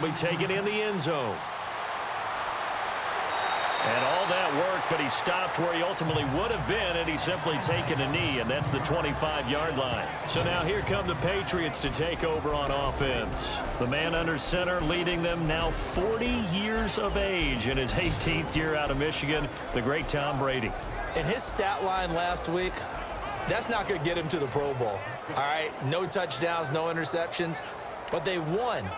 It'll be taken in the end zone. And all that work, but he stopped where he ultimately would have been, and he's simply taken a knee, and that's the 25-yard line. So now here come the Patriots to take over on offense. The man under center leading them, now 40 years of age in his 18th year out of Michigan, the great Tom Brady. In his stat line last week, that's not going to get him to the Pro Bowl. All right, no touchdowns, no interceptions, but they won.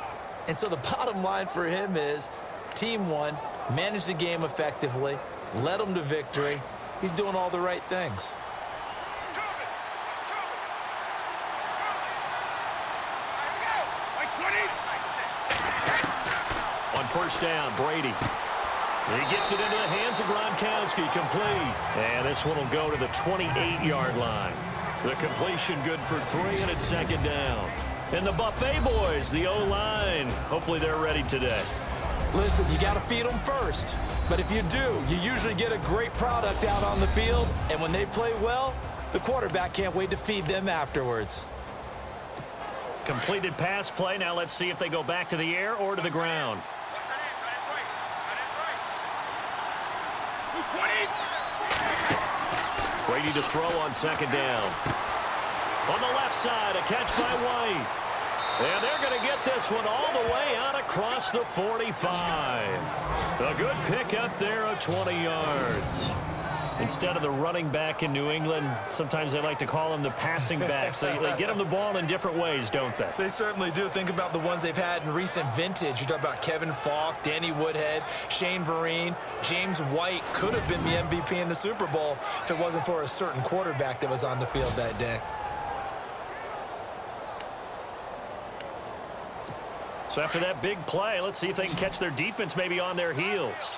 And so the bottom line for him is team won, managed the game effectively, led them to victory. He's doing all the right things. On first down, Brady. He gets it into the hands of Gronkowski, complete. And this one will go to the 28-yard line. The completion good for 3, and it's second down. And the Buffet boys, the O-line, hopefully they're ready today. Listen, you got to feed them first. But if you do, you usually get a great product out on the field. And when they play well, the quarterback can't wait to feed them afterwards. Completed pass play. Now let's see if they go back to the air or to the ground. Brady to throw on second down. On the left side, a catch by White. And they're going to get this one all the way out across the 45. A good pick up there of 20 yards. Instead of the running back in New England, sometimes they like to call them the passing backs. They get them the ball in different ways, don't they? They certainly do. Think about the ones they've had in recent vintage. You talk about Kevin Falk, Danny Woodhead, Shane Vereen. James White could have been the MVP in the Super Bowl if it wasn't for a certain quarterback that was on the field that day. So after that big play, let's see if they can catch their defense maybe on their heels.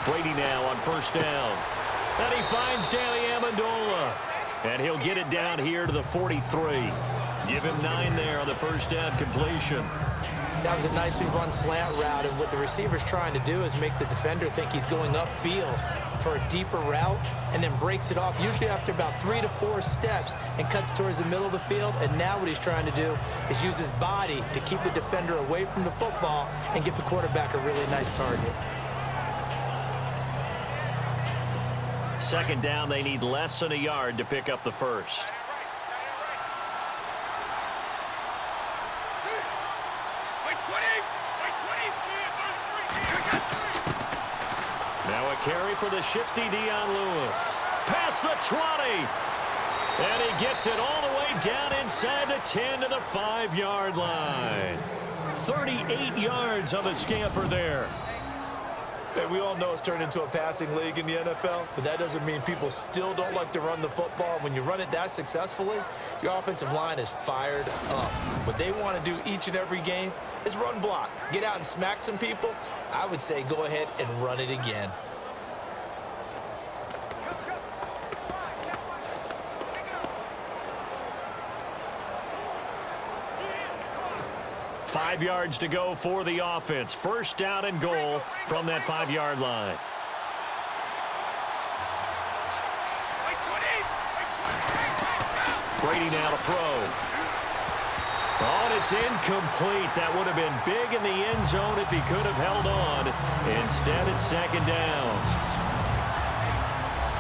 Brady now on first down. And he finds Danny Amendola. And he'll get it down here to the 43. Give him 9 there on the first down completion. That was a nicely run slant route, and what the receiver's trying to do is make the defender think he's going upfield for a deeper route and then breaks it off, usually after about 3 to 4 steps, and cuts towards the middle of the field. And now what he's trying to do is use his body to keep the defender away from the football and give the quarterback a really nice target. Second down, they need less than a yard to pick up the first. Now a carry for the shifty Dion Lewis. Past the 20. And he gets it all the way down inside the 10 to the 5-yard line. 38 yards on the scamper there. Hey, we all know it's turned into a passing league in the NFL, but that doesn't mean people still don't like to run the football. When you run it that successfully, your offensive line is fired up. What they want to do each and every game is run block. Get out and smack some people. I would say go ahead and run it again. Five yards to go for the offense. First down and goal from that 5-yard line. Brady now to throw. Oh, and it's incomplete. That would have been big in the end zone if he could have held on. Instead, it's second down.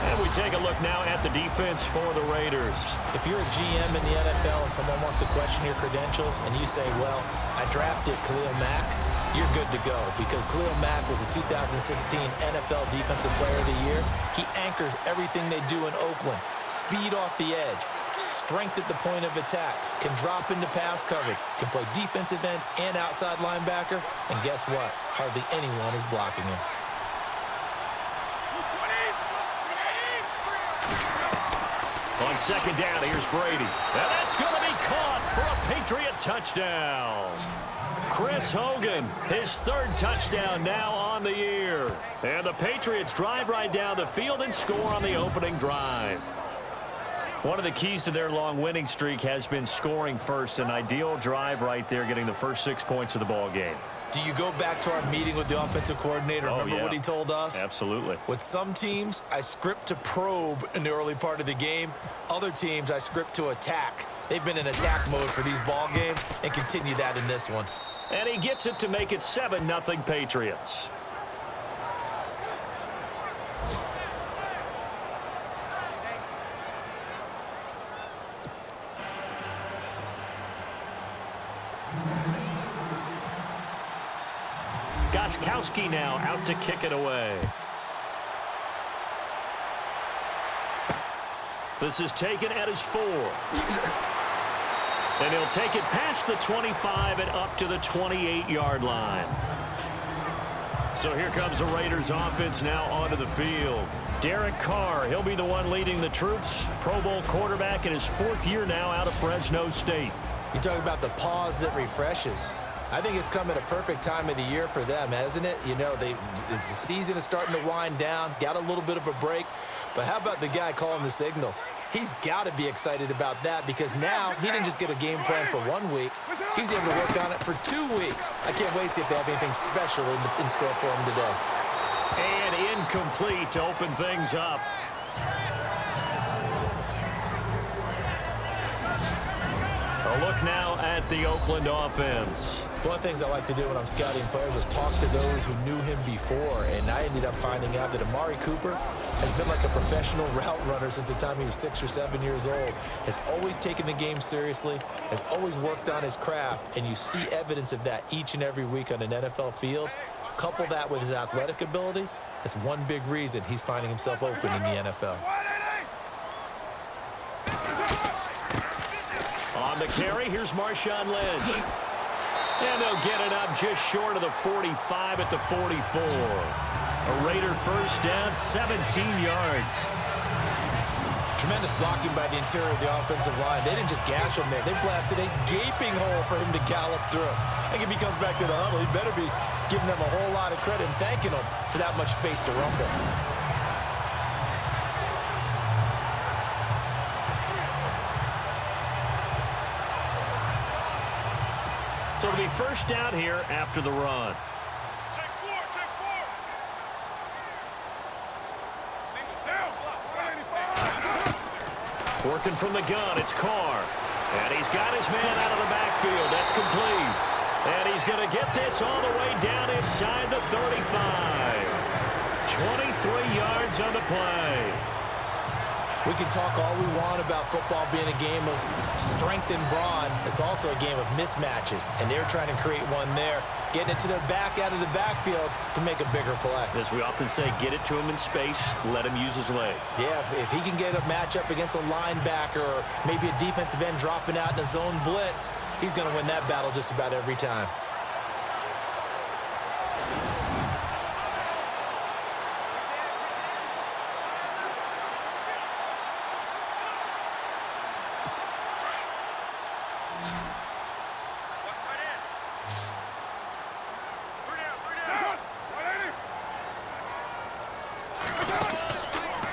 And we take a look now at the defense for the Raiders. If you're a GM in the NFL and someone wants to question your credentials and you say, well, I drafted Khalil Mack, you're good to go, because Khalil Mack was a 2016 NFL Defensive Player of the Year. He anchors everything they do in Oakland. Speed off the edge, strength at the point of attack, can drop into pass coverage, can play defensive end and outside linebacker, and guess what? Hardly anyone is blocking him. On second down, here's Brady. And that's going to be caught for a Patriot touchdown. Chris Hogan, his 3rd touchdown now on the year. And the Patriots drive right down the field and score on the opening drive. One of the keys to their long winning streak has been scoring first. An ideal drive right there, getting the first 6 points of the ball game. Do you go back to our meeting with the offensive coordinator? Remember what he told us? Absolutely. With some teams, I script to probe in the early part of the game. Other teams, I script to attack. They've been in attack mode for these ball games and continue that in this one. And he gets it to make it 7-0 Patriots. Gostkowski now out to kick it away. This is taken at his 4. And he'll take it past the 25 and up to the 28-yard line. So here comes the Raiders offense now onto the field. Derek Carr, he'll be the one leading the troops. Pro Bowl quarterback in his 4th year now out of Fresno State. You talk about the pause that refreshes. I think it's come at a perfect time of the year for them, hasn't it? You know, the season is starting to wind down, got a little bit of a break. But how about the guy calling the signals? He's got to be excited about that because now he didn't just get a game plan for 1 week. He's able to work on it for 2 weeks. I can't wait to see if they have anything special in store for him today. And incomplete to open things up. A look now at the Oakland offense. One of the things I like to do when I'm scouting players is talk to those who knew him before, and I ended up finding out that Amari Cooper has been like a professional route runner since the time he was 6 or 7 years old, has always taken the game seriously, has always worked on his craft, and you see evidence of that each and every week on an NFL field. Couple that with his athletic ability, that's one big reason he's finding himself open in the NFL. On the carry, here's Marshawn Lynch. And they'll get it up just short of the 45 at the 44. A Raider first down, 17 yards. Tremendous blocking by the interior of the offensive line. They didn't just gash him there. They blasted a gaping hole for him to gallop through. I think if he comes back to the huddle, he better be giving them a whole lot of credit and thanking them for that much space to rumble. So it'll be first down here after the run. Working from the gun, it's Carr. And he's got his man out of the backfield. That's complete. And he's going to get this all the way down inside the 35. 23 yards on the play. We can talk all we want about football being a game of strength and brawn. It's also a game of mismatches, and they're trying to create one there, getting it to their back out of the backfield to make a bigger play. As we often say, get it to him in space, let him use his leg. Yeah, if he can get a matchup against a linebacker or maybe a defensive end dropping out in a zone blitz, he's going to win that battle just about every time.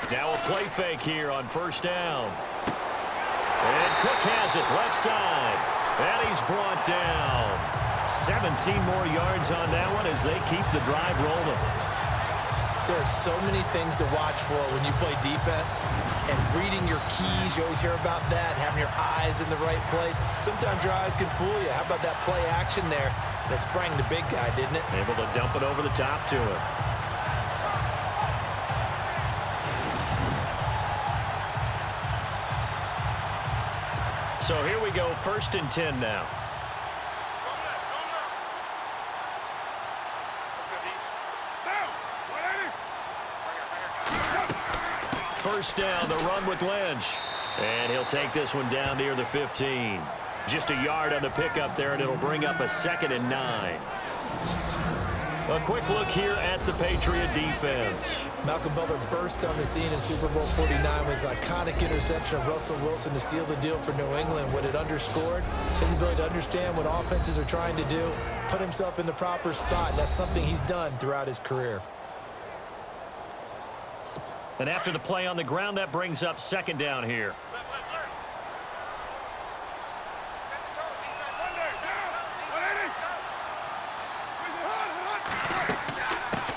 Now a play fake here on first down. And Cook has it left side. And he's brought down. 17 more yards on that one as they keep the drive rolling. There are so many things to watch for when you play defense. And reading your keys, you always hear about that, and having your eyes in the right place. Sometimes your eyes can fool you. How about that play action there? And it sprang the big guy, didn't it? Able to dump it over the top to him. So here we go, 1st and 10 now. First down, the run with Lynch. And he'll take this one down near the 15. Just a yard on the pickup there, and it'll bring up a 2nd and 9. A quick look here at the Patriot defense. Malcolm Butler burst on the scene in Super Bowl 49 with his iconic interception of Russell Wilson to seal the deal for New England. What it underscored, his ability to understand what offenses are trying to do, put himself in the proper spot. That's something he's done throughout his career. And after the play on the ground, that brings up 2nd down here.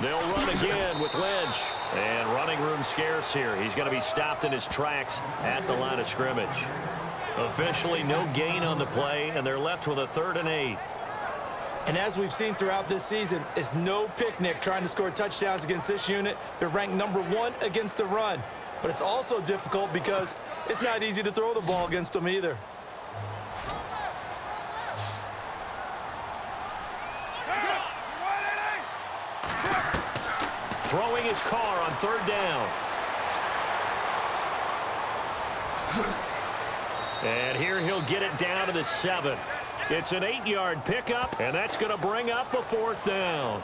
They'll run again with Lynch. And running room scarce here. He's going to be stopped in his tracks at the line of scrimmage. Officially no gain on the play, and they're left with a 3rd and 8. And as we've seen throughout this season, it's no picnic trying to score touchdowns against this unit. They're ranked number 1 against the run. But it's also difficult because it's not easy to throw the ball against them either. Throwing his car on 3rd down. And here he'll get it down to the 7. It's an 8-yard pickup, and that's going to bring up a 4th down.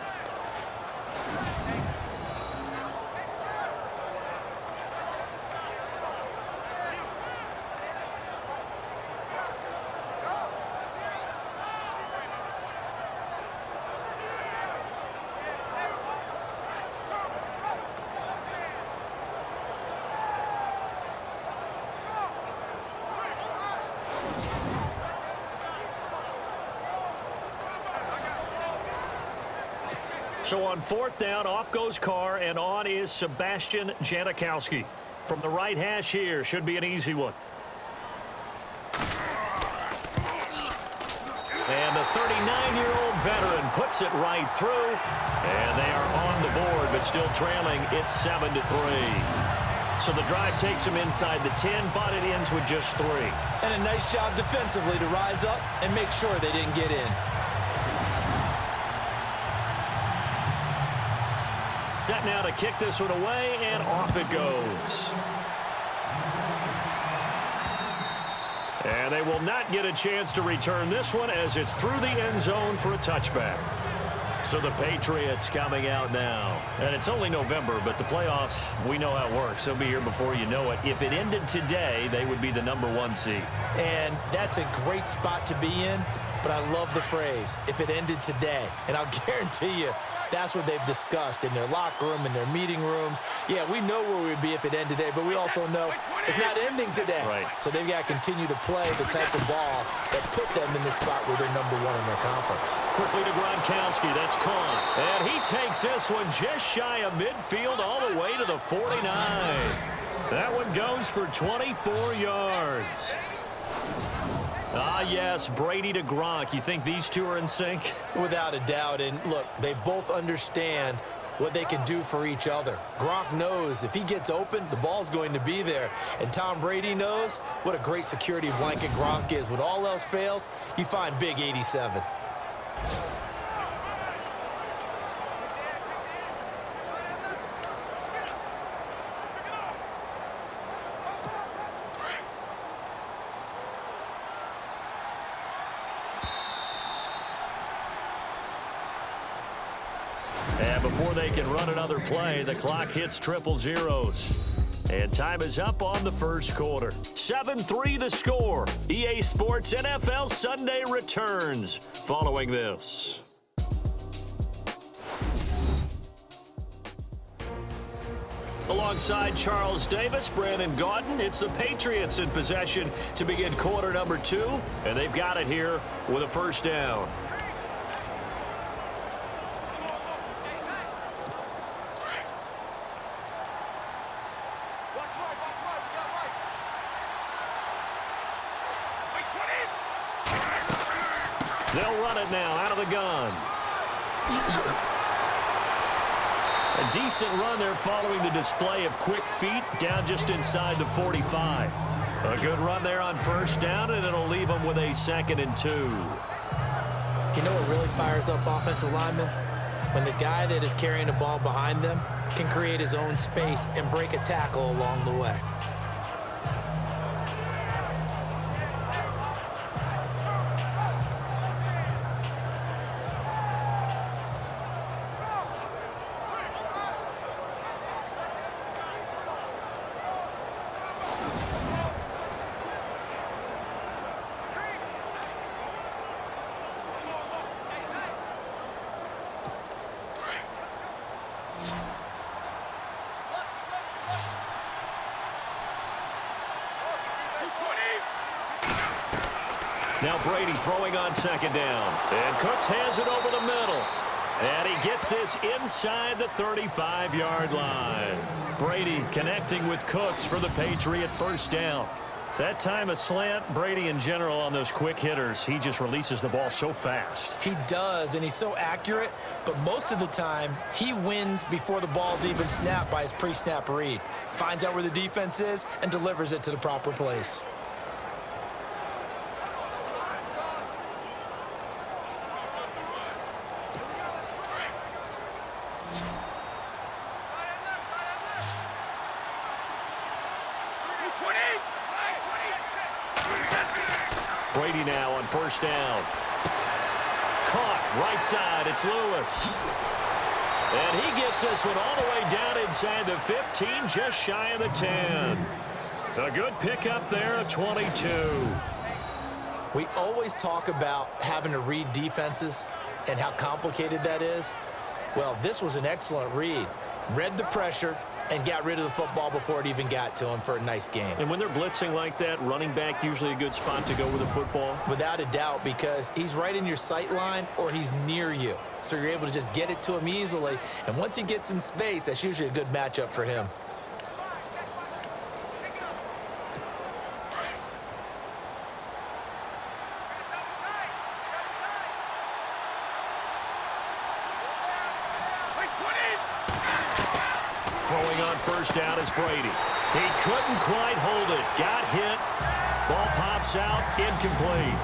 So on 4th down, off goes Carr, and on is Sebastian Janikowski. From the right hash here, should be an easy one. And the 39-year-old veteran puts it right through, and they are on the board, but still trailing. It's 7-3. So the drive takes them inside the 10, but it ends with just 3. And a nice job defensively to rise up and make sure they didn't get in. Set now to kick this one away, and off it goes. And they will not get a chance to return this one as it's through the end zone for a touchback. So the Patriots coming out now. And it's only November, but the playoffs, we know how it works. They'll be here before you know it. If it ended today, they would be the number 1 seed. And that's a great spot to be in, but I love the phrase, if it ended today. And I'll guarantee you, that's what they've discussed in their locker room, in their meeting rooms. Yeah, we know where we'd be if it ended today, but we also know it's not ending today. Right. So they've got to continue to play the type of ball that put them in the spot where they're number 1 in their conference. Quickly to Gronkowski. That's caught. And he takes this one just shy of midfield all the way to the 49. That one goes for 24 yards. Ah, yes, Brady to Gronk. You think these two are in sync? Without a doubt. And look, they both understand what they can do for each other. Gronk knows if he gets open, the ball's going to be there. And Tom Brady knows what a great security blanket Gronk is. When all else fails, you find big 87. And before they can run another play, the clock hits triple zeros. And time is up on the first quarter. 7-3 the score. EA Sports NFL Sunday returns following this. Alongside Charles Davis, Brandon Gaudin, it's the Patriots in possession to begin quarter number 2. And they've got it here with a first down. They'll run it now out of the gun. A decent run there following the display of quick feet down just inside the 45. A good run there on first down, and it'll leave them with a 2nd and 2. You know what really fires up offensive linemen? When the guy that is carrying the ball behind them can create his own space and break a tackle along the way. Now Brady throwing on 2nd down. And Cooks has it over the middle. And he gets this inside the 35-yard line. Brady connecting with Cooks for the Patriot first down. That time a slant, Brady in general on those quick hitters, he just releases the ball so fast. He does, and he's so accurate, but most of the time he wins before the ball's even snapped by his pre-snap read. Finds out where the defense is and delivers it to the proper place. Brady now on first down. Caught right side. It's Lewis. And he gets this one all the way down inside the 15, just shy of the 10. A good pickup there, a 22. We always talk about having to read defenses and how complicated that is. Well, this was an excellent read. Read the pressure and got rid of the football before it even got to him for a nice game. And when they're blitzing like that, running back usually a good spot to go with the football? Without a doubt, because he's right in your sight line or he's near you. So you're able to just get it to him easily. And once he gets in space, that's usually a good matchup for him. Throwing on first down is Brady. He couldn't quite hold it. Got hit. Ball pops out. Incomplete.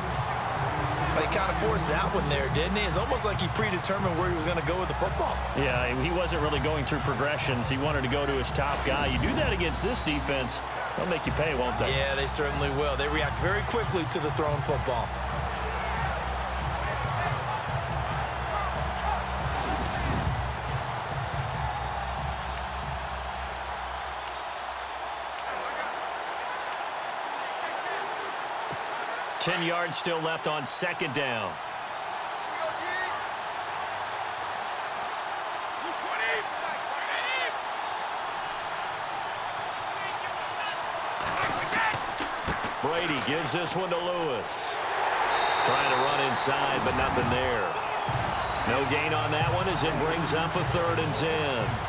But he kind of forced that one there, didn't he? It's almost like he predetermined where he was going to go with the football. Yeah, he wasn't really going through progressions. He wanted to go to his top guy. You do that against this defense, they'll make you pay, won't they? Yeah, they certainly will. They react very quickly to the thrown football. Ten yards still left on second down. Brady gives this one to Lewis. Trying to run inside, but nothing there. No gain on that one as it brings up a 3rd and 10.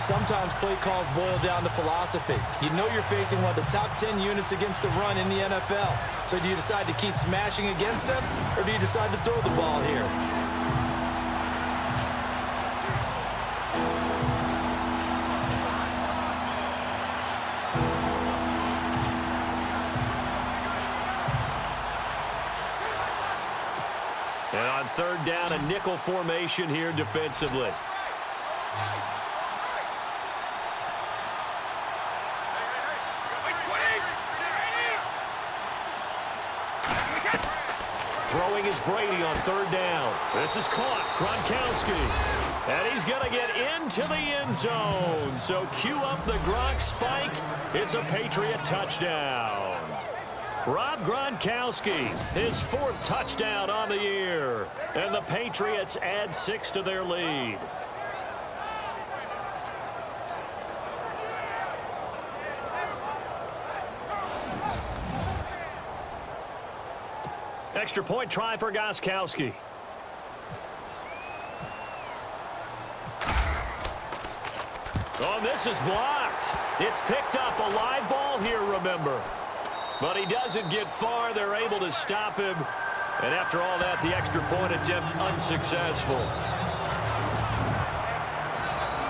Sometimes play calls boil down to philosophy. You know you're facing one of the top 10 units against the run in the NFL. So do you decide to keep smashing against them, or do you decide to throw the ball here? And on 3rd down, a nickel formation here defensively. Throwing is Brady on 3rd down. This is caught. Gronkowski. And he's going to get into the end zone. So cue up the Gronk spike. It's a Patriot touchdown. Rob Gronkowski, his 4th touchdown on the year. And the Patriots add 6 to their lead. Extra point try for Gronkowski. Oh, this is blocked. It's picked up. A live ball here, remember. But he doesn't get far. They're able to stop him. And after all that, the extra point attempt unsuccessful.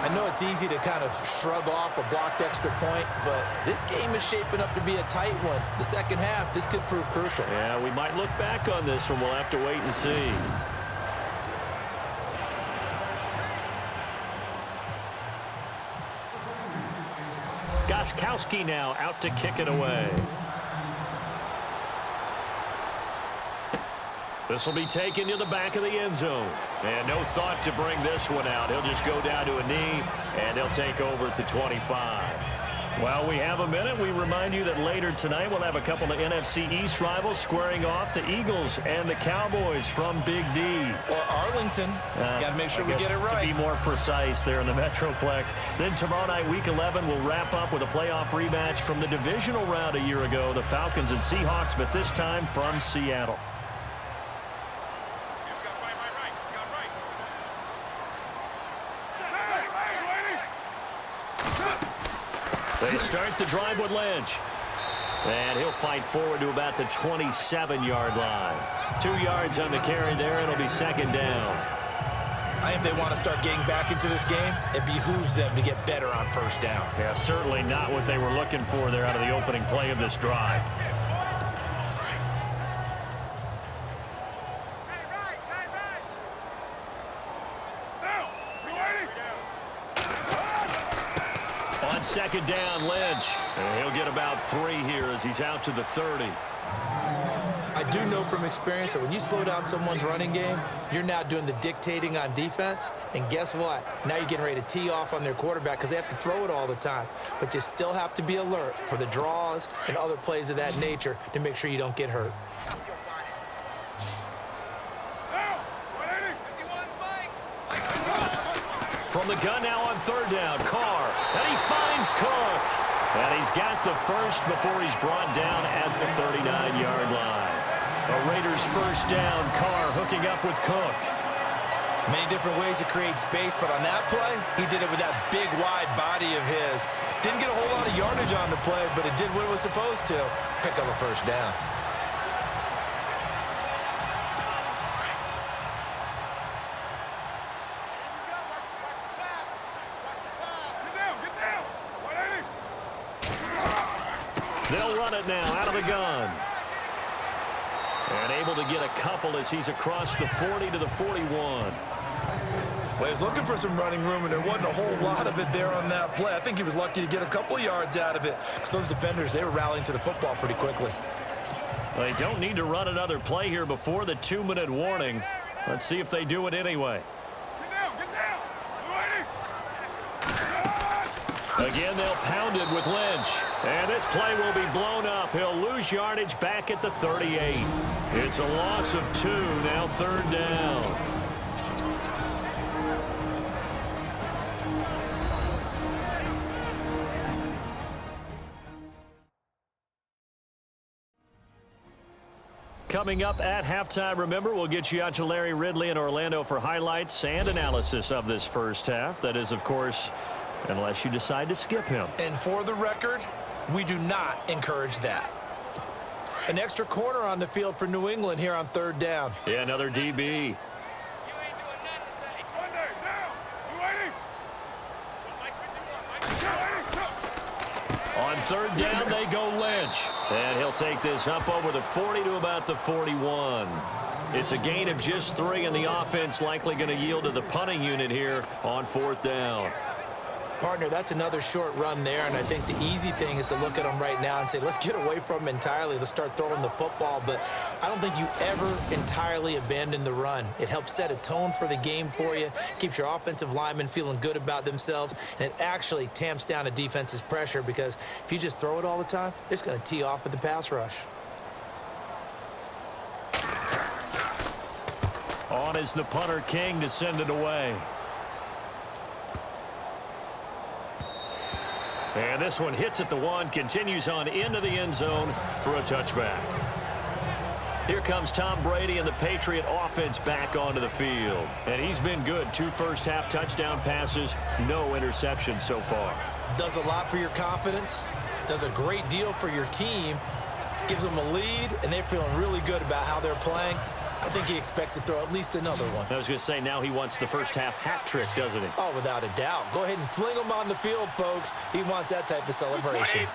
I know it's easy to kind of shrug off a blocked extra point, but this game is shaping up to be a tight one. The second half, this could prove crucial. Yeah, we might look back on this one. We'll have to wait and see. Gronkowski now out to kick it away. This will be taken to the back of the end zone. And no thought to bring this one out. He'll just go down to a knee, and he'll take over at the 25. While we have a minute, we remind you that later tonight we'll have a couple of NFC East rivals squaring off, the Eagles and the Cowboys from Big D. Or Arlington. Got to make sure we get it right. To be more precise there in the Metroplex. Then tomorrow night, Week 11, we'll wrap up with a playoff rematch from the divisional round a year ago, the Falcons and Seahawks, but this time from Seattle. They start the drive with Lynch. And he'll fight forward to about the 27-yard line. 2 yards on the carry there. It'll be second down. I think if they want to start getting back into this game, it behooves them to get better on first down. Yeah, certainly not what they were looking for there out of the opening play of this drive. On second down, Lynch. And he'll get about 3 here as he's out to the 30. I do know from experience that when you slow down someone's running game, you're now doing the dictating on defense. And guess what? Now you're getting ready to tee off on their quarterback because they have to throw it all the time. But you still have to be alert for the draws and other plays of that nature to make sure you don't get hurt. From the gun now on third down, Carr. And he finds Cook. And he's got the first before he's brought down at the 39-yard line. A Raiders first down, Carr hooking up with Cook. Many different ways to create space, but on that play, he did it with that big, wide body of his. Didn't get a whole lot of yardage on the play, but it did what it was supposed to. Pick up a first down. They'll run it now out of the gun. And able to get a couple as he's across the 40 to the 41. Well, he was looking for some running room, and there wasn't a whole lot of it there on that play. I think he was lucky to get a couple of yards out of it because those defenders, they were rallying to the football pretty quickly. They don't need to run another play here before the 2-minute warning. Let's see if they do it anyway. Again, they'll pound it with Lynch. And this play will be blown up. He'll lose yardage back at the 38. It's a loss of 2, now third down. Coming up at halftime, remember, we'll get you out to Larry Ridley in Orlando for highlights and analysis of this first half. That is, of course, unless you decide to skip him. And for the record, we do not encourage that. An extra corner on the field for New England here on third down. Yeah, another DB. On third down, they go Lynch. And he'll take this up over the 40 to about the 41. It's a gain of just 3, and the offense likely going to yield to the punting unit here on fourth down. Partner, that's another short run there, and I think the easy thing is to look at them right now and say, let's get away from them entirely. Let's start throwing the football, but I don't think you ever entirely abandon the run. It helps set a tone for the game for you, keeps your offensive linemen feeling good about themselves, and it actually tamps down a defense's pressure because if you just throw it all the time, it's going to tee off with the pass rush. On is the punter, King, to send it away. And this one hits at the 1, continues on into the end zone for a touchback. Here comes Tom Brady and the Patriot offense back onto the field. And he's been good. 2 first-half touchdown passes, no interceptions so far. Does a lot for your confidence, does a great deal for your team, gives them a lead, and they're feeling really good about how they're playing. I think he expects to throw at least another one. I was going to say, now he wants the first-half hat trick, doesn't he? Oh, without a doubt. Go ahead and fling him on the field, folks. He wants that type of celebration.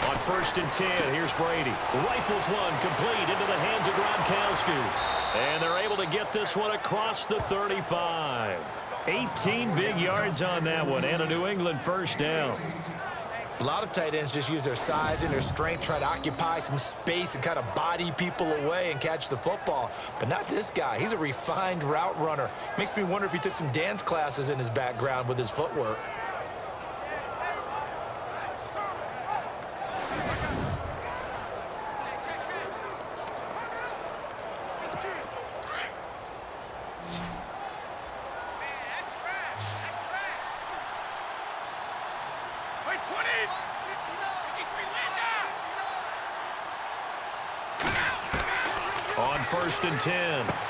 On first and 10, here's Brady. Rifles one complete into the hands of Gronkowski. And they're able to get this one across the 35. 18 big yards on that one, and a New England first down. A lot of tight ends just use their size and their strength, try to occupy some space and kind of body people away and catch the football. But not this guy. He's a refined route runner. Makes me wonder if he took some dance classes in his background with his footwork. On first and 10,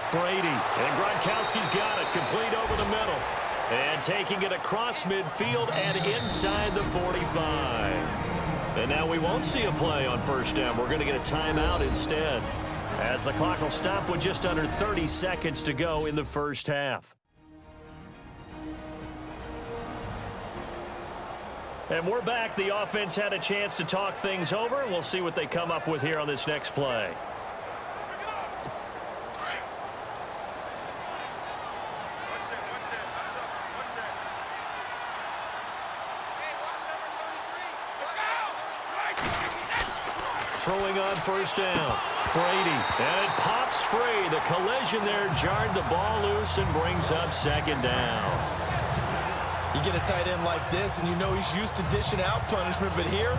Brady, and Gronkowski's got it, complete over the middle. And taking it across midfield and inside the 45. And now we won't see a play on first down. We're going to get a timeout instead, as the clock will stop with just under 30 seconds to go in the first half. And we're back. The offense had a chance to talk things over, and we'll see what they come up with here on this next play. Throwing on first down. Brady, and it pops free. The collision there jarred the ball loose and brings up second down. You get a tight end like this, and you know he's used to dishing out punishment, but here,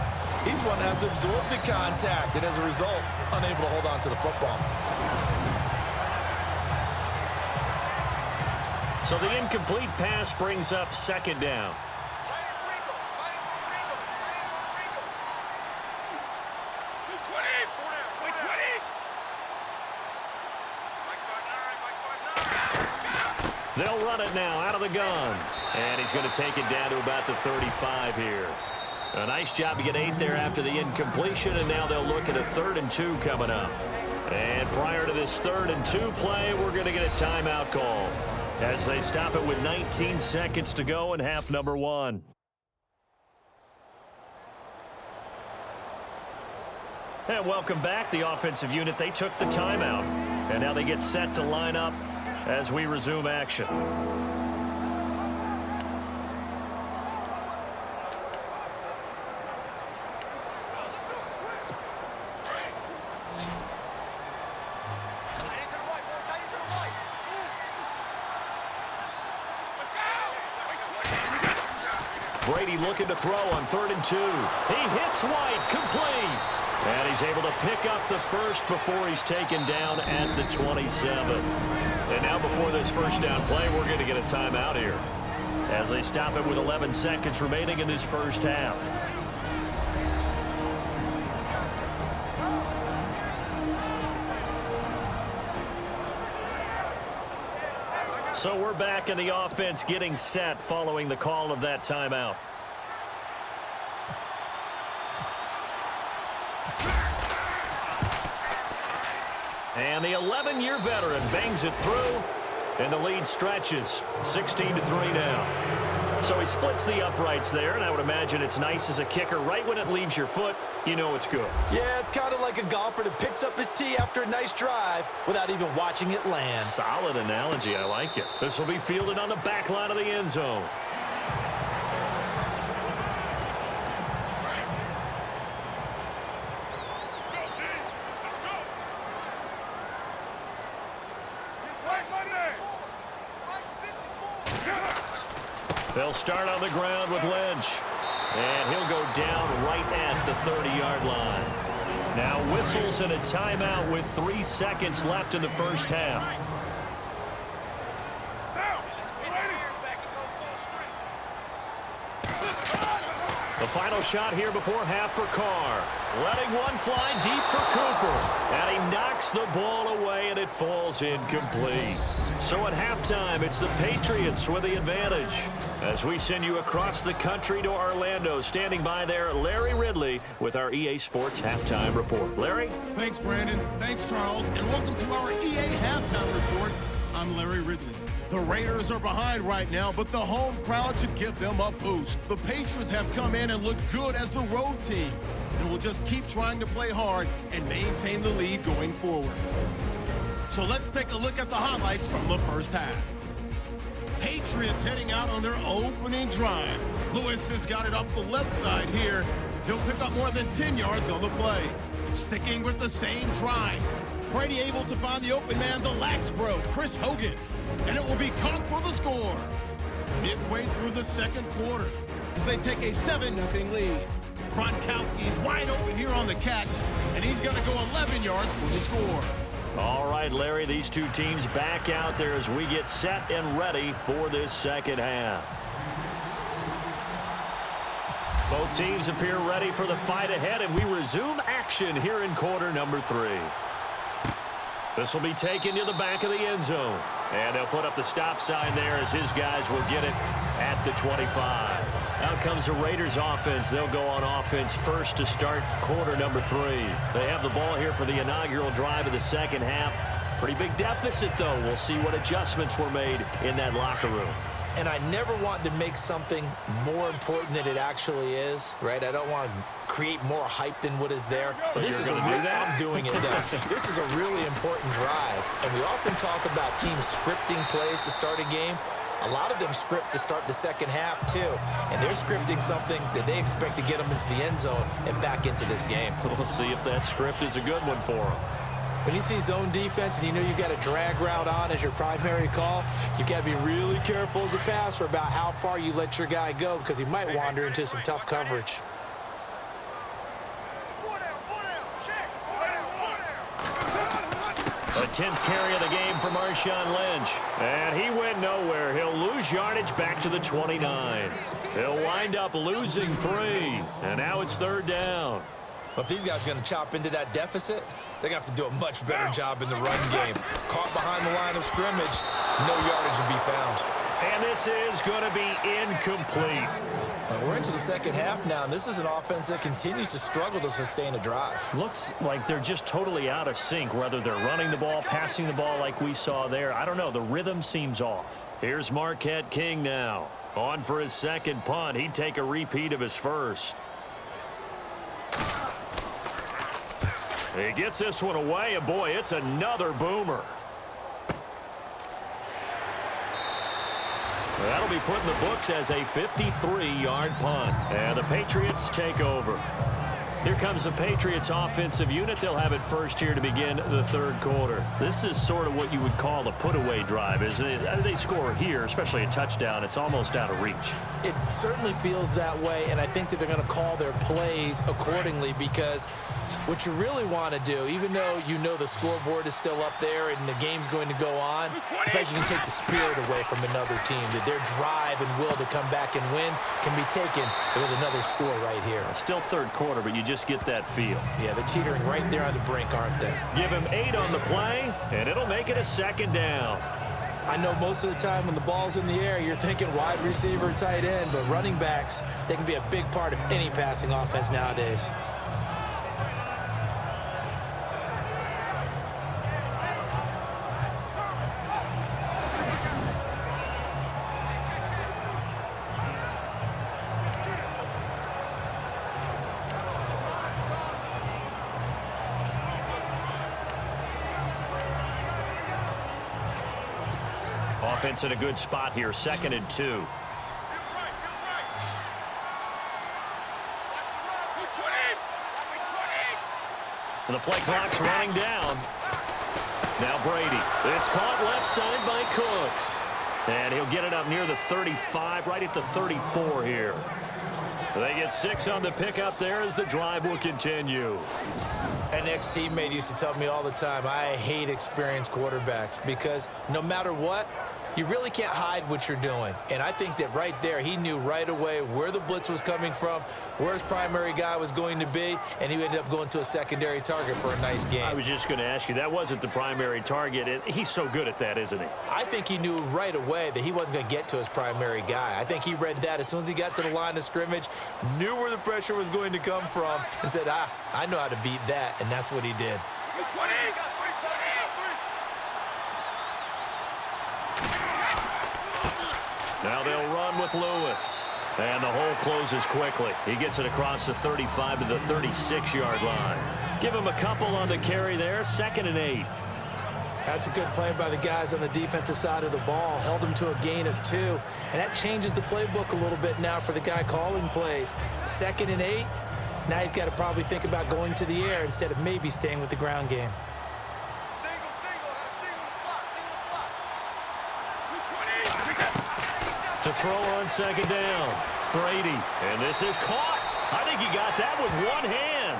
he's one that has to absorb the contact, and as a result, unable to hold on to the football. So the incomplete pass brings up second down. They'll run it now out of the gun. And he's going to take it down to about the 35 here. A nice job to get 8 there after the incompletion, and now they'll look at a 3rd and 2 coming up. And prior to this 3rd and 2 play, we're going to get a timeout call as they stop it with 19 seconds to go in half number 1. And welcome back. The offensive unit, they took the timeout. And now they get set to line up as we resume action. Brady looking to throw on 3rd and 2. He hits White, complete. And he's able to pick up the first before he's taken down at the 27. And now before this first down play, we're going to get a timeout here as they stop it with 11 seconds remaining in this first half. So we're back in the offense getting set following the call of that timeout. And the 11-year veteran bangs it through, and the lead stretches 16-3 now. So he splits the uprights there, and I would imagine it's nice as a kicker. Right when it leaves your foot, you know it's good. Yeah, it's kind of like a golfer that picks up his tee after a nice drive without even watching it land. Solid analogy. I like it. This will be fielded on the back line of the end zone. They'll start on the ground with Lynch. And he'll go down right at the 30-yard line. Now whistles and a timeout with 3 seconds left in the first half. The final shot here before half for Carr. Letting one fly deep for Cooper. And he knocks the ball away, and it falls incomplete. So at halftime, it's the Patriots with the advantage. As we send you across the country to Orlando, standing by there, Larry Ridley with our EA Sports Halftime Report. Larry? Thanks, Brandon. Thanks, Charles. And welcome to our EA Halftime Report. I'm Larry Ridley. The Raiders are behind right now, but the home crowd should give them a boost. The Patriots have come in and look good as the road team, and will just keep trying to play hard and maintain the lead going forward. So let's take a look at the highlights from the first half. Patriots heading out on their opening drive. Lewis has got it off the left side here. He'll pick up more than 10 yards on the play. Sticking with the same drive. Brady able to find the open man, the lax bro, Chris Hogan. And it will be caught for the score. Midway through the second quarter, as they take a 7-0 lead. Gronkowski is wide open here on the catch, and he's going to go 11 yards for the score. All right, Larry, these two teams back out there as we get set and ready for this second half. Both teams appear ready for the fight ahead, and we resume action here in quarter number 3. This will be taken to the back of the end zone. And they'll put up the stop sign there as his guys will get it at the 25. Out comes the Raiders offense. They'll go on offense first to start quarter number 3. They have the ball here for the inaugural drive of the second half. Pretty big deficit, though. We'll see what adjustments were made in that locker room. And I never want to make something more important than it actually is, right? I don't want to create more hype than what is there. But this is I'm doing it, though. This is a really important drive. And we often talk about teams scripting plays to start a game. A lot of them script to start the second half, too. And they're scripting something that they expect to get them into the end zone and back into this game. We'll see if that script is a good one for them. When you see zone defense and you know you've got a drag route on as your primary call, you've got to be really careful as a passer about how far you let your guy go because he might wander into some tough coverage. The 10th carry of the game for Marshawn Lynch. And he went nowhere. He'll lose yardage back to the 29. He'll wind up losing 3. And now it's 3rd down. Well, if these guys are going to chop into that deficit, they're going to have to do a much better job in the run game. Caught behind the line of scrimmage, no yardage to be found. And this is going to be incomplete. We're into the second half now, and this is an offense that continues to struggle to sustain a drive. Looks like they're just totally out of sync, whether they're running the ball, passing the ball like we saw there. I don't know. The rhythm seems off. Here's Marquette King now. On for his second punt. He'd take a repeat of his first. He gets this one away, and boy, it's another boomer. That'll be put in the books as a 53-yard punt. And the Patriots take over. Here comes the Patriots offensive unit. They'll have it first here to begin the 3rd quarter. This is sort of what you would call a put-away drive, isn't it? They score here, especially a touchdown. It's almost out of reach. It certainly feels that way, and I think that they're going to call their plays accordingly because what you really want to do, even though you know the scoreboard is still up there and the game's going to go on, I think you can take the spirit away from another team, that their drive and will to come back and win can be taken with another score right here. Still 3rd quarter, but you just get that feel. Yeah, they're teetering right there on the brink, aren't they? Give him 8 on the play, and it'll make it a 2nd down. I know most of the time when the ball's in the air, you're thinking wide receiver, tight end, but running backs, they can be a big part of any passing offense nowadays. Offense in a good spot here, 2nd and 2. And the play clock's running down. Now Brady. It's caught left side by Cooks. And he'll get it up near the 35, right at the 34 here. They get 6 on the pickup there as the drive will continue. An ex-teammate used to tell me all the time, I hate experienced quarterbacks because no matter what, you really can't hide what you're doing. And I think that right there, he knew right away where the blitz was coming from, where his primary guy was going to be, and he ended up going to a secondary target for a nice game. I was just going to ask you, that wasn't the primary target. He's so good at that, isn't he? I think he knew right away that he wasn't going to get to his primary guy. I think he read that as soon as he got to the line of scrimmage, knew where the pressure was going to come from, and said, I know how to beat that, and that's what he did. Now they'll run with Lewis. And the hole closes quickly. He gets it across the 35 to the 36-yard line. Give him a couple on the carry there. 2nd and 8. That's a good play by the guys on the defensive side of the ball. Held him to a gain of 2. And that changes the playbook a little bit now for the guy calling plays. 2nd and 8. Now he's got to probably think about going to the air instead of maybe staying with the ground game. To throw on 2nd down. Brady. And this is caught. I think he got that with one hand.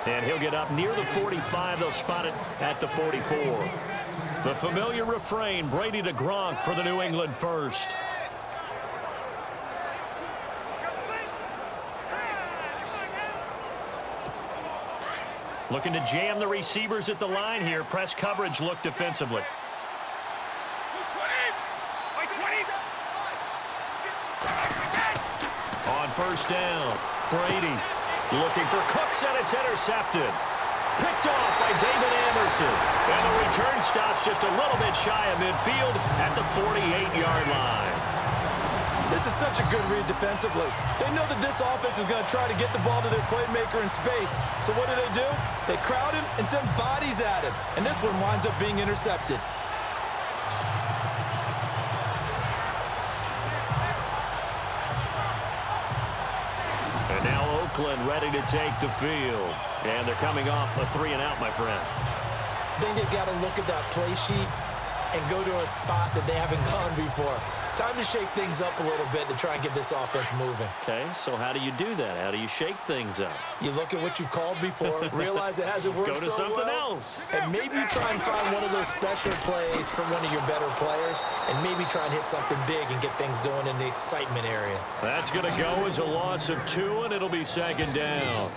And he'll get up near the 45. They'll spot it at the 44. The familiar refrain, Brady to Gronk for the New England first. Looking to jam the receivers at the line here. Press coverage look defensively. first down. Brady looking for Cooks, and it's intercepted. Picked off by David Anderson. And the return stops just a little bit shy of midfield at the 48-yard line. This is such a good read defensively. They know that this offense is going to try to get the ball to their playmaker in space. So what do? They crowd him and send bodies at him. And this one winds up being intercepted. And now Oakland ready to take the field. And they're coming off a 3-and-out, my friend. I think they've got to look at that play sheet and go to a spot that they haven't gone before. Time to shake things up a little bit to try and get this offense moving. Okay, so how do you do that? How do you shake things up? You look at what you've called before, realize it hasn't worked so well. Go to something else. And maybe you try and find one of those special plays from one of your better players, and maybe try and hit something big and get things going in the excitement area. That's going to go as a loss of 2, and it'll be second down.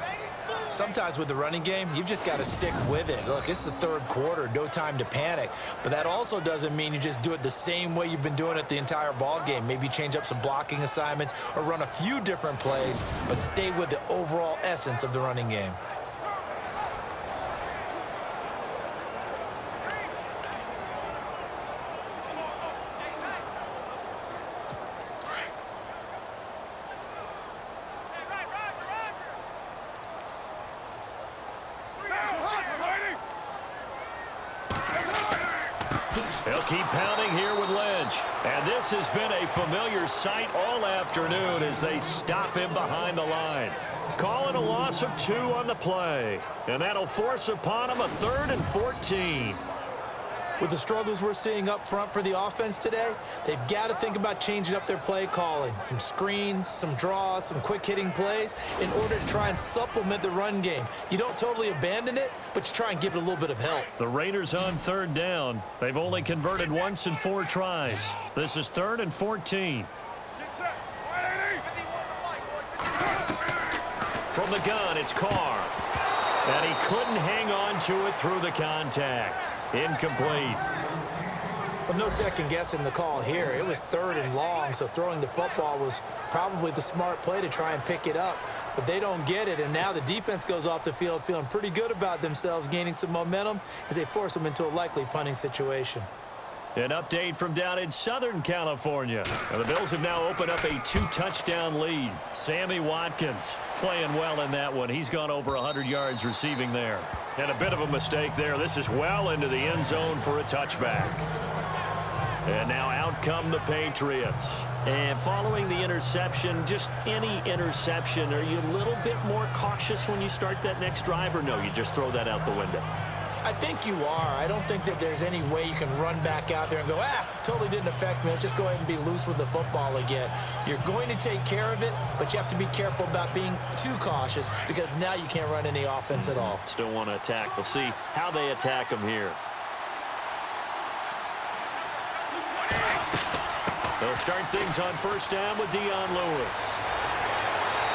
Sometimes with the running game, you've just got to stick with it. Look, it's the third quarter, no time to panic. But that also doesn't mean you just do it the same way you've been doing it the entire ball game. Maybe change up some blocking assignments or run a few different plays, but stay with the overall essence of the running game. They'll keep pounding here with Lynch. And this has been a familiar sight all afternoon as they stop him behind the line. Calling a loss of 2 on the play. And that'll force upon him a 3rd and 14. With the struggles we're seeing up front for the offense today, they've got to think about changing up their play calling. Some screens, some draws, some quick-hitting plays in order to try and supplement the run game. You don't totally abandon it, but you try and give it a little bit of help. The Raiders on 3rd down. They've only converted once in 4 tries. This is 3rd and 14. From the gun, it's Carr. And he couldn't hang on to it through the contact. Incomplete. Well, no second guessing the call here. It was 3rd and long, so throwing the football was probably the smart play to try and pick it up. But they don't get it, and now the defense goes off the field feeling pretty good about themselves, gaining some momentum as they force them into a likely punting situation. An update from down in Southern California. And the Bills have now opened up a 2-touchdown lead. Sammy Watkins playing well in that one. He's gone over 100 yards receiving there. And a bit of a mistake there. This is well into the end zone for a touchback. And now out come the Patriots. And following the interception, just any interception, are you a little bit more cautious when you start that next drive, or no, you just throw that out the window? I think you are. I don't think that there's any way you can run back out there and go, totally didn't affect me. Let's just go ahead and be loose with the football again. You're going to take care of it, but you have to be careful about being too cautious because now you can't run any offense at all. Still want to attack. We'll see how they attack them here. They'll start things on 1st down with Dion Lewis.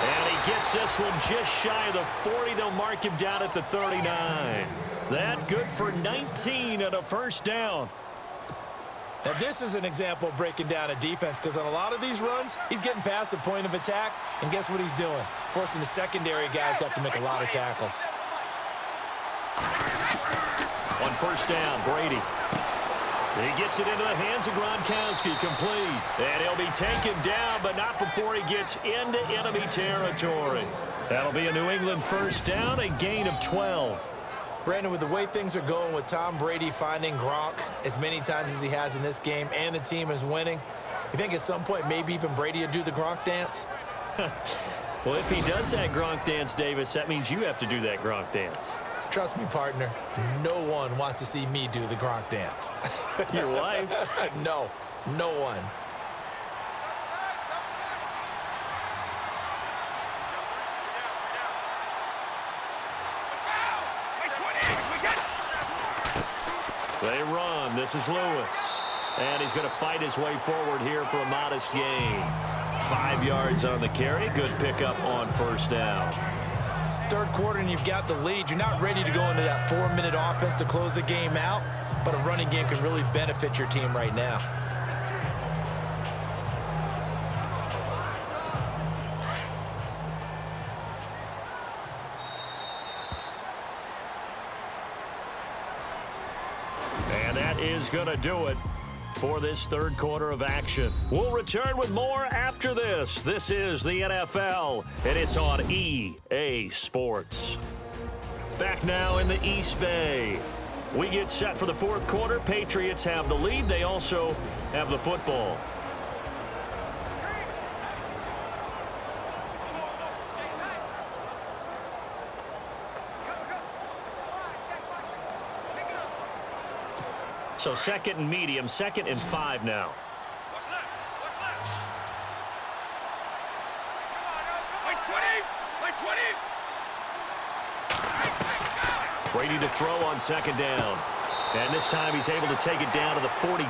And he gets this one just shy of the 40. They'll mark him down at the 39. That good for 19 and a 1st down. Now this is an example of breaking down a defense because on a lot of these runs, he's getting past the point of attack, and guess what he's doing? Forcing the secondary guys to have to make a lot of tackles. On 1st down, Brady. He gets it into the hands of Gronkowski, complete. And he'll be taken down, but not before he gets into enemy territory. That'll be a New England 1st down, a gain of 12. Brandon, with the way things are going with Tom Brady finding Gronk as many times as he has in this game and the team is winning, you think at some point maybe even Brady will do the Gronk dance? Well, if he does that Gronk dance, Davis, that means you have to do that Gronk dance. Trust me, partner, no one wants to see me do the Gronk dance. Your wife? No, no one. They run. This is Lewis. And he's going to fight his way forward here for a modest gain. 5 yards on the carry. Good pickup on 1st down. 3rd quarter and you've got the lead. You're not ready to go into that 4-minute offense to close the game out, but a running game can really benefit your team right now. is going to do it for this third quarter of action. We'll return with more after this. This is the NFL, and it's on EA Sports. Back now in the East Bay. We get set for the fourth quarter. Patriots have the lead. They also have the football. So second and medium, 2nd and 5 now. What's left? What's left? Come on, by 20! By 20! Brady to throw on 2nd down. And this time he's able to take it down to the 42.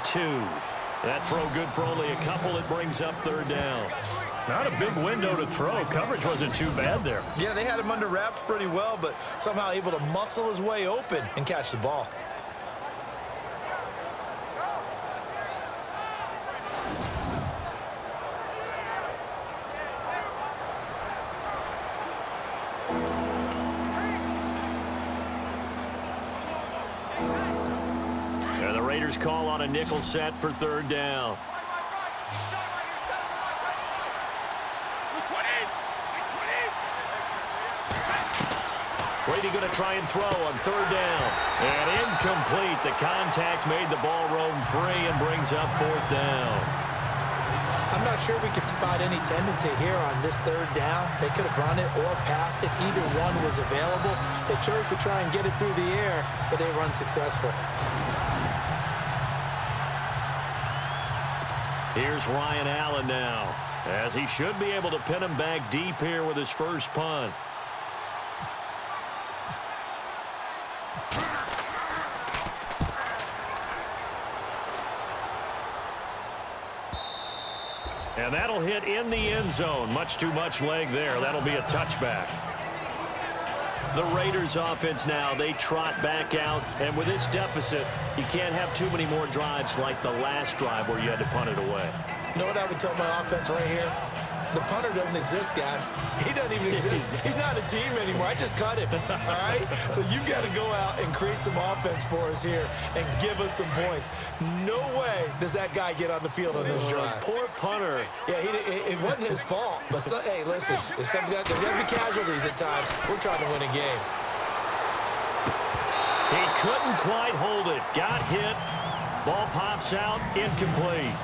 That throw good for only a couple. It brings up 3rd down. Not a big window to throw. Coverage wasn't too bad there. Yeah, they had him under wraps pretty well, but somehow able to muscle his way open and catch the ball. Call on a nickel set for 3rd down. Brady going to try and throw on 3rd down. And incomplete. The contact made the ball roam free and brings up 4th down. I'm not sure we could spot any tendency here on this 3rd down. They could have run it or passed it. Either one was available. They chose to try and get it through the air, but they were unsuccessful. Here's Ryan Allen now, as he should be able to pin him back deep here with his first punt. And that'll hit in the end zone. Much too much leg there. That'll be a touchback. The Raiders offense now, they trot back out. And with this deficit, you can't have too many more drives like the last drive where you had to punt it away. You know what I would tell my offense right here? The punter doesn't exist, guys. He doesn't even exist. He's not a team anymore. I just cut him, all right? So you've got to go out and create some offense for us here and give us some points. No way does that guy get on the field on this drive. Poor punter. Yeah, it wasn't his fault. But, hey, listen, there's going to be casualties at times. We're trying to win a game. He couldn't quite hold it. Got hit. Ball pops out. Incomplete.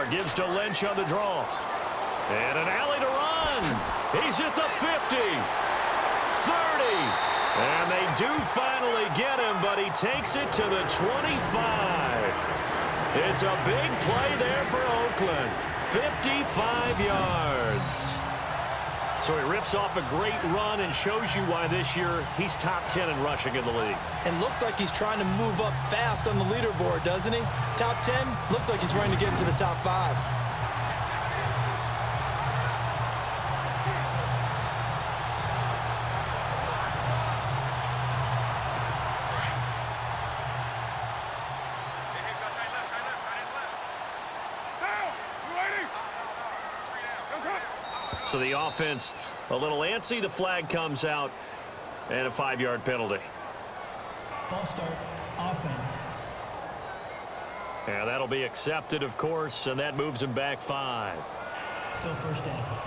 Gives to Lynch on the draw. And an alley to run. He's at the 50. 30. And they do finally get him, but he takes it to the 25. It's a big play there for Oakland. 55 yards. So he rips off a great run and shows you why this year he's top 10 in rushing in the league. And looks like he's trying to move up fast on the leaderboard, doesn't he? Top 10, looks like he's trying to get into the top 5. So the offense a little antsy. The flag comes out and a 5-yard penalty. False start, offense. And that'll be accepted, of course, and that moves him back 5. Still 1st down.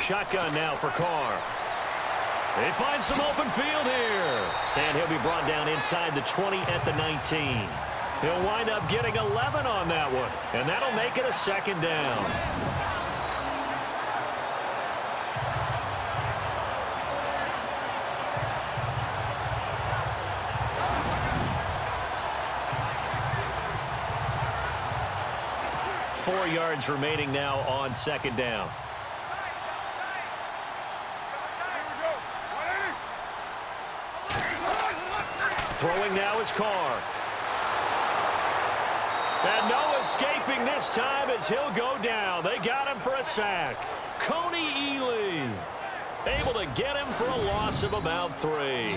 Shotgun now for Carr. They find some open field here. And he'll be brought down inside the 20 at the 19. He'll wind up getting 11 on that one. And that'll make it a 2nd down. Four yards remaining now on 2nd down. Throwing now is Carr. And no escaping this time as he'll go down. They got him for a sack. Coney Ely able to get him for a loss of about 3.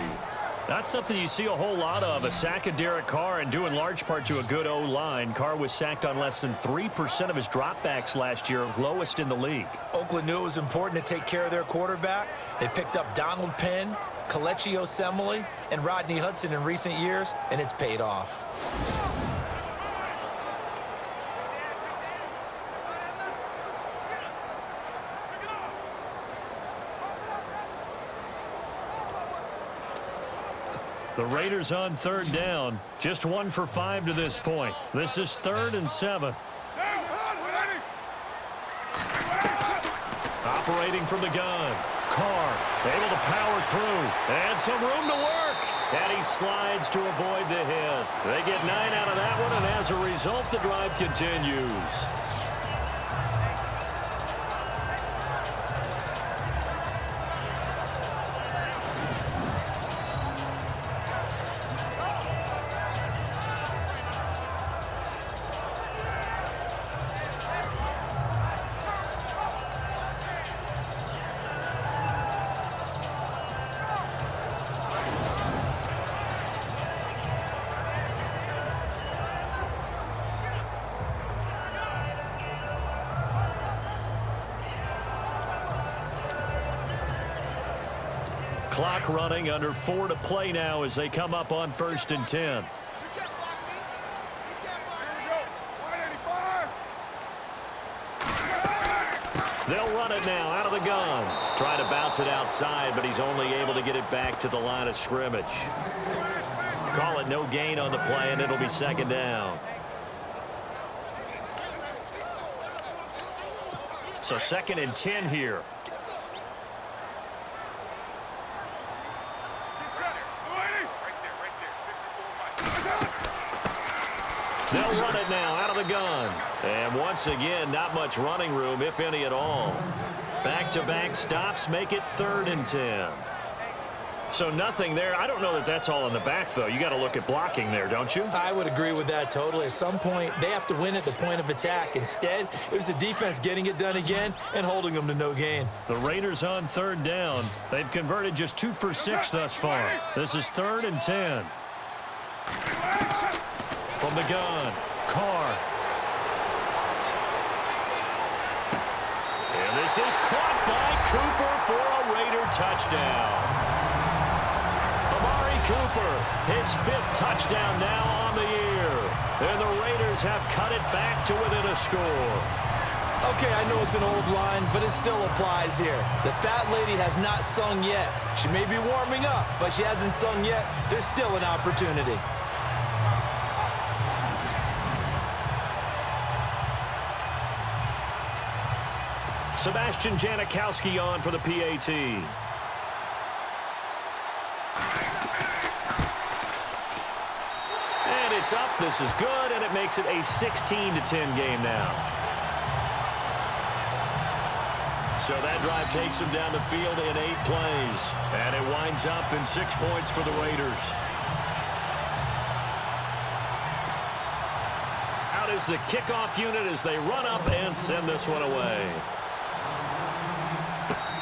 That's something you see a whole lot of, a sack of Derek Carr, and due in large part to a good O-line. Carr was sacked on less than 3% of his dropbacks last year, lowest in the league. Oakland knew it was important to take care of their quarterback. They picked up Donald Penn, Kelechi Osemele, and Rodney Hudson in recent years, and it's paid off. The Raiders on 3rd down. Just 1 for 5 to this point. This is 3rd and 7. Operating from the gun. Carr able to power through. And some room to work. And he slides to avoid the hit. They get 9 out of that one, and as a result, the drive continues. Clock running, under 4 to play now as they come up on 1st and 10. They'll run it now out of the gun. Trying to bounce it outside, but he's only able to get it back to the line of scrimmage. Call it no gain on the play, and it'll be 2nd down. So 2nd and 10 here. They'll run it now out of the gun. And once again, not much running room, if any at all. Back-to-back stops make it 3rd and 10. So nothing there. I don't know that that's all in the back, though. You got to look at blocking there, don't you? I would agree with that totally. At some point, they have to win at the point of attack. Instead, it was the defense getting it done again and holding them to no gain. The Raiders on 3rd down. They've converted just 2 for 6 thus far. This is 3rd and 10. From the gun, Carr. And this is caught by Cooper for a Raider touchdown. Amari Cooper, his 5th touchdown now on the year. And the Raiders have cut it back to within a score. Okay, I know it's an old line, but it still applies here. The fat lady has not sung yet. She may be warming up, but she hasn't sung yet. There's still an opportunity. Sebastian Janikowski on for the PAT. And it's up. This is good, and it makes it a 16-10 game now. So that drive takes him down the field in 8 plays. And it winds up in 6 points for the Raiders. Out is the kickoff unit as they run up and send this one away.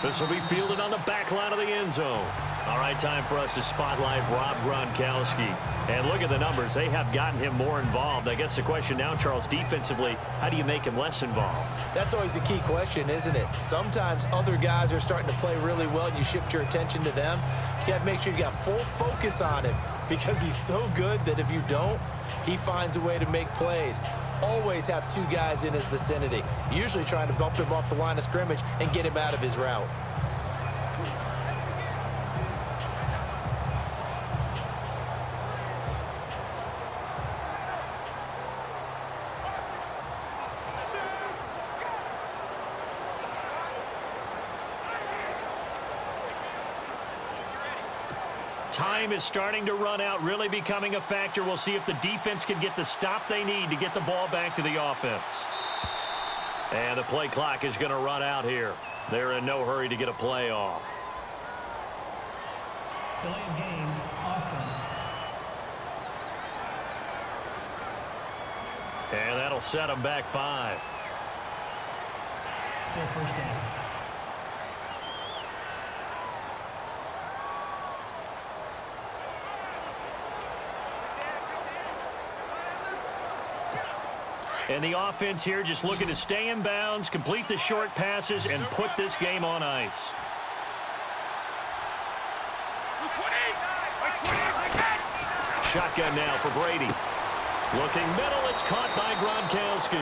This will be fielded on the back line of the end zone. All right, time for us to spotlight Rob Gronkowski. And look at the numbers. They have gotten him more involved. I guess the question now, Charles, defensively, how do you make him less involved? That's always a key question, isn't it? Sometimes other guys are starting to play really well, and you shift your attention to them. You got to make sure you got full focus on him because he's so good that if you don't, he finds a way to make plays. Always have 2 guys in his vicinity, usually trying to bump him off the line of scrimmage and get him out of his route. Time is starting to run out, really becoming a factor. We'll see if the defense can get the stop they need to get the ball back to the offense. And the play clock is going to run out here. They're in no hurry to get a play off. Delay of game, offense. That'll set them back 5. Still first down. And the offense here just looking to stay in bounds, complete the short passes, and put this game on ice. Shotgun now for Brady. Looking middle, it's caught by Gronkowski.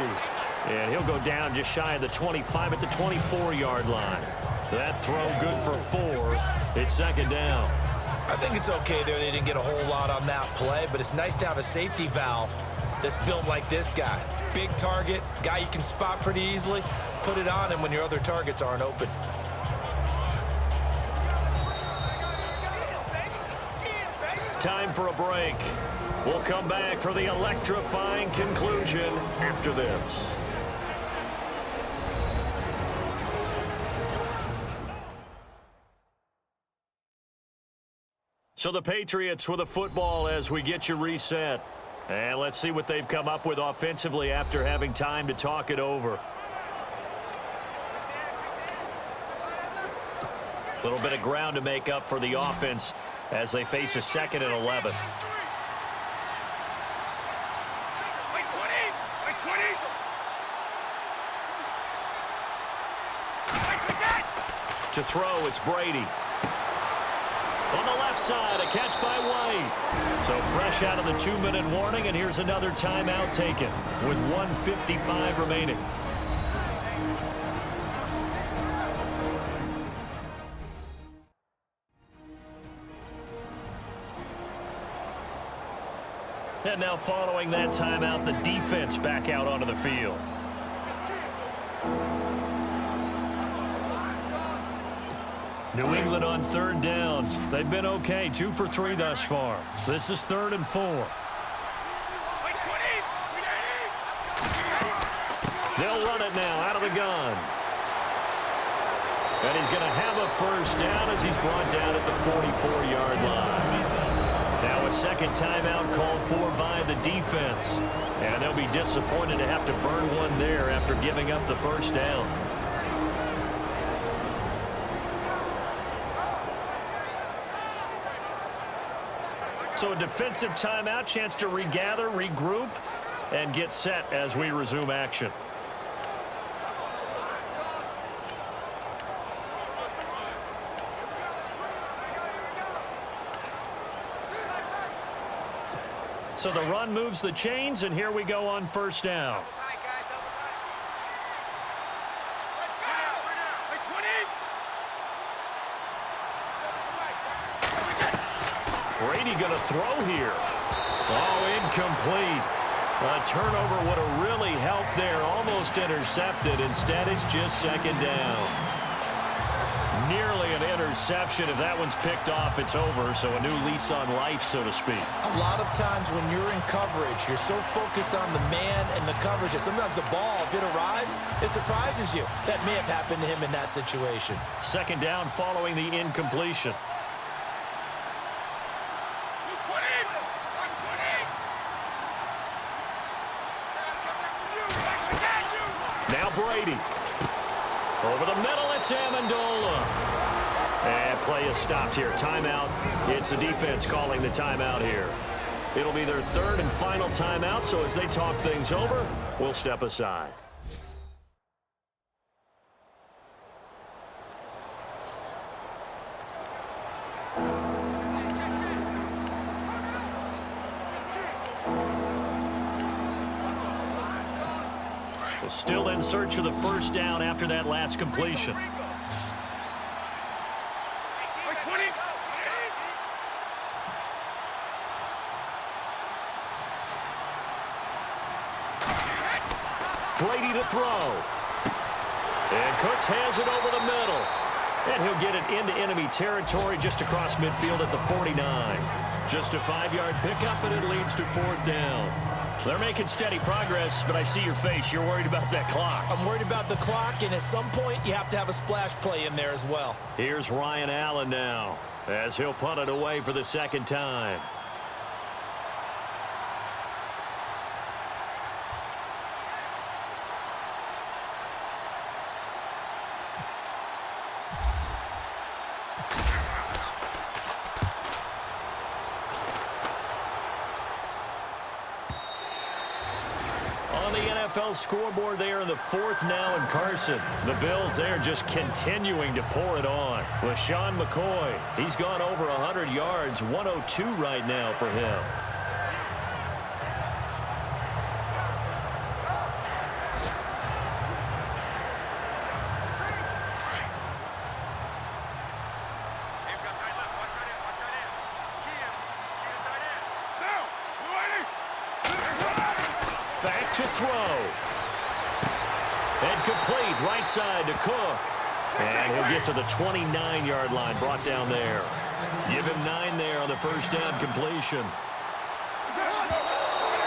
And he'll go down just shy of the 25 at the 24-yard line. That throw good for 4. It's second down. I think it's okay there. They didn't get a whole lot on that play, but it's nice to have a safety valve that's built like this guy. Big target, guy you can spot pretty easily. Put it on him when your other targets aren't open. Time for a break. We'll come back for the electrifying conclusion after this. So the Patriots with the football as we get you reset. And let's see what they've come up with offensively after having time to talk it over. A little bit of ground to make up for the offense as they face a 2nd and 11. To throw, it's Brady. On the left side, a catch by White. So fresh out of the 2-minute warning, and here's another timeout taken with 1:55 remaining. And now following that timeout, the defense back out onto the field. New England on 3rd down. They've been okay, 2 for 3 thus far. This is 3rd and 4. They'll run it now out of the gun. And he's going to have a first down as he's brought down at the 44-yard line. Now a second timeout called for by the defense. And they'll be disappointed to have to burn one there after giving up the first down. So a defensive timeout, chance to regather, regroup, and get set as we resume action. So the run moves the chains, and here we go on first down. Brady going to throw here. Oh, incomplete. A turnover would have really helped there. Almost intercepted. Instead, it's just second down. Nearly an interception. If that one's picked off, it's over. So a new lease on life, so to speak. A lot of times when you're in coverage, you're so focused on the man and the coverage that sometimes the ball, if it arrives, it surprises you. That may have happened to him in that situation. Second down following the incompletion. Now Brady. Over the middle, it's Amendola. And play is stopped here. Timeout. It's the defense calling the timeout here. It'll be their 3rd and final timeout, so as they talk things over, we'll step aside. Still in search of the first down after that last completion. Brady to throw. And Cooks has it over the middle. And he'll get it into enemy territory just across midfield at the 49. Just a 5-yard pickup, and it leads to 4th down. They're making steady progress, but I see your face. You're worried about that clock. I'm worried about the clock, and at some point, you have to have a splash play in there as well. Here's Ryan Allen now, as he'll punt it away for the second time. NFL scoreboard there in the fourth now, and Carson. The Bills there just continuing to pour it on. LaShawn McCoy, he's gone over 100 yards, 102 right now for him. Back to throw. And complete right side to Cook. And he'll get to the 29-yard line, brought down there. Give him 9 there on the first down completion.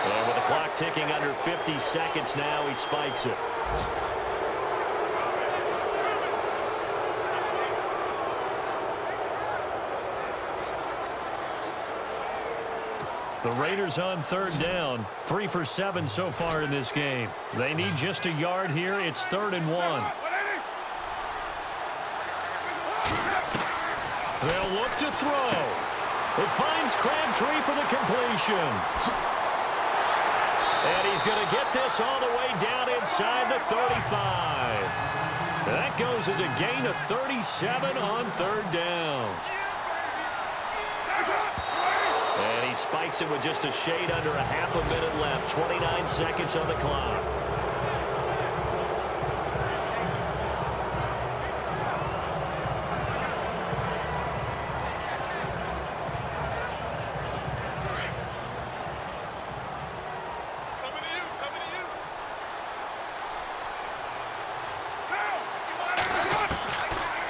And with the clock ticking under 50 seconds now, he spikes it. The Raiders on third down, 3 for 7 so far in this game. They need just a yard here. It's 3rd and 1. They'll look to throw. It finds Crabtree for the completion. And he's going to get this all the way down inside the 35. That goes as a gain of 37 on third down. And he spikes it with just a shade under a half a minute left. 29 seconds on the clock.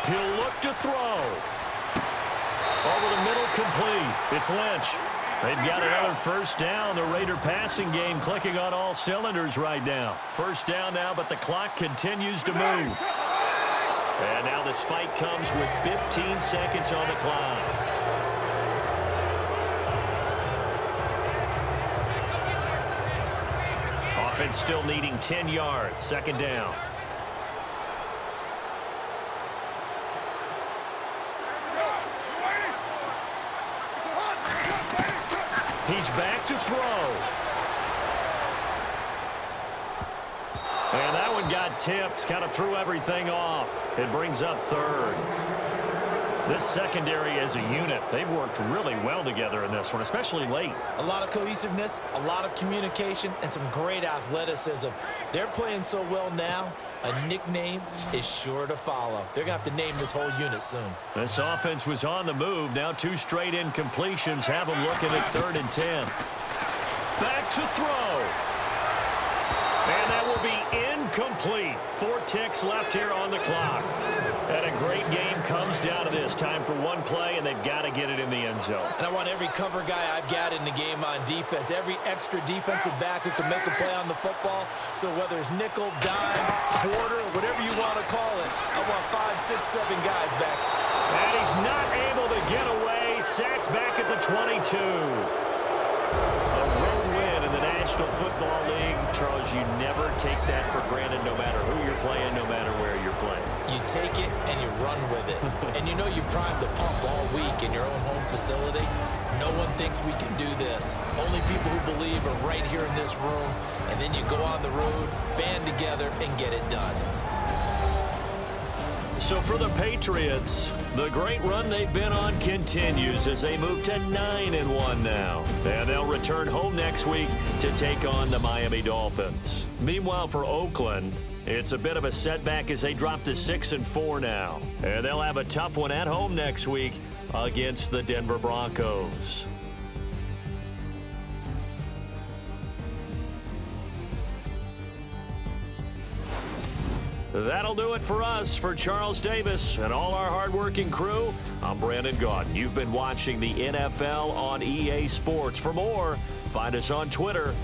He'll look to throw. Over the middle, complete. It's Lynch. They've got another first down. The Raider passing game clicking on all cylinders right now. First down now, but the clock continues to move. And now the spike comes with 15 seconds on the clock. Offense still needing 10 yards. Second down. He's back to throw. And that one got tipped, kind of threw everything off. It brings up third. This secondary as a unit, they've worked really well together in this one, especially late. A lot of cohesiveness, a lot of communication, and some great athleticism. They're playing so well now, a nickname is sure to follow. They're going to have to name this whole unit soon. This offense was on the move. Now 2 straight incompletions have them looking at 3rd and 10. Back to throw. And that will be incomplete. 4 ticks left here on the clock. And a great game comes down to this. Time for one play, and they've got to get it in the end zone. And I want every cover guy I've got in the game on defense, every extra defensive back who can make a play on the football. So whether it's nickel, dime, quarter, whatever you want to call it, I want 5, 6, 7 guys back. And he's not able to get away. Sacked back at the 22. A road win in the National Football League. Charles, you never take that for granted no matter who you're playing, no matter where you're playing. You take it and you run with it. And you know you primed the pump all week in your own home facility. No one thinks we can do this. Only people who believe are right here in this room. And then you go on the road, band together, and get it done. So for the Patriots, the great run they've been on continues as they move to 9-1 now. And they'll return home next week to take on the Miami Dolphins. Meanwhile, for Oakland, it's a bit of a setback as they drop to 6-4 now. And they'll have a tough one at home next week against the Denver Broncos. That'll do it for us. For Charles Davis and all our hardworking crew, I'm Brandon Gaudin. You've been watching the NFL on EA Sports. For more, find us on Twitter